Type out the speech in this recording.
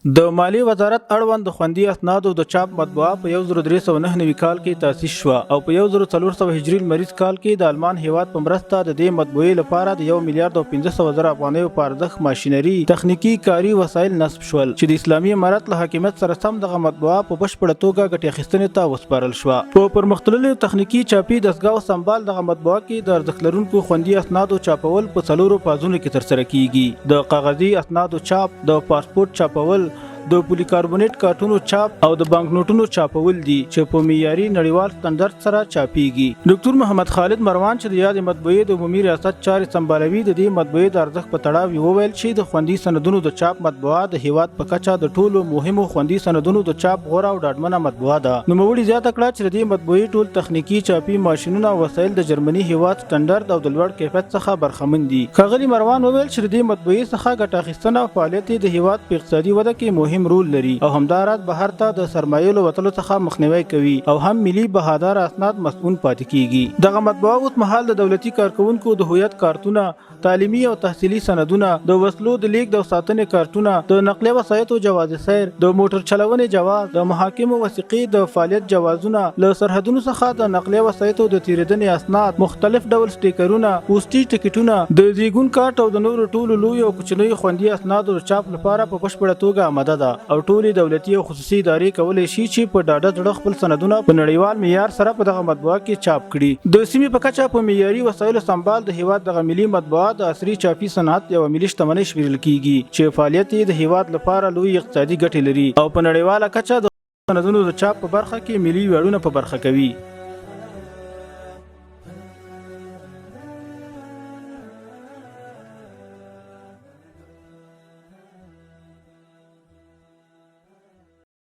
د مالی وزارت اړوند د خوندي اسنادو د چاپ مطبوعه په 1309 کال کې تاسیس شوه او په 1400 هجري لمریز کال کې د آلمان هیواد په مرسته د دې مطبوعې لپاره د 1 میلیارډ او 500 زره افغانیو په ارزښت ماشینري تخنیکی کاري وسایل نصب شول چې د اسلامي امارت له حاکمیت سره سم دغه مطبوعه په بشپړه توګه ګټې اخیستنې ته وسپارل شوه. په پرمختللو تخنیکی چاپي دستګاو سمبال دغه مطبوعه کې د ارزښت لرونکو خوندي اسنادو چاپول په 4 فازونو کې ترسره کیږي. د کاغذي اسنادو چاپ، د پاسپورت چاپول، د پولیکاربونیټ کارتونو چاپ او د بانک نوټونو چاپول دي چې په معیاري نړیوال سټنډرډ سره چاپیږي. ډاکټر محمد خالد مروان چې د یاد مطبوعې د عمومي ریاست چارې سمبالوي د دې مطبوعې د ارزښت په تړاو وویل چې د خوندي سندونو د چاپ مطبوعه د هیواد په کچه د ټولو مهمو خوندي سندونو د چاپ غوره او ډاډمنه مطبوعه ده. نوموړي زیاته کړه چې د دې مطبوعې ټول تخنیکی چاپي ماشینونه او وسایل د جرمني هیواد سټنډرډ او د لوړ کیفیت څخه برخمن دي. ښاغلي مروان وویل چې د دې مطبوعې څخه ګټه اخیستنه او فعالیت د هیواد په اقتصادي وده کې مهم رول لري او همداراز بهر ته د سرمایې له وتلو څخه مخنیوی کوي او هم ملي بهادار اسناد مسؤل پاتې کیږي. دغه مطبوعه اوس مهال د دولتي کارکونکو د هویت کارتونه، تعلیمي او تحصیلي سندونه، د وسلو د لیږد او ساتنې کارتونه، د نقلیه وسایطو جواز سیر، د موټر چلونې جواز، د محاکمو وثیقې د فعالیت جوازونه، له سرحدونو څخه د نقلیه وسایطو د تیریدنې اسناد، مختلف ډول سټیکرونه، پوسټي ټکټونه، د زیږون کارت او د نورو ټولو لوی او کوچنیو خوندي اسنادو د چاپ لپاره په بشپړه توګه آماده ده او ټولې دولتي او خصوصي ادارې کولی شي چې په ډاډه زړه خپل سندونه په نړیوال معیار سره په دغه مطبوعه کې چاپ کړي. د سیمې په کچه په معیاري وسایلو سمبال د هیواد دغه ملي مطبوعه د عصري چاپي صنعت یوه ملي شتمنۍ شمیرل کیږي چې فعالیت یې د هیواد لپاره لوی اقتصادي ګټې لري او په نړیواله کچه د سندونو د چاپ په برخه کې ملي ویاړونه په برخه کوي.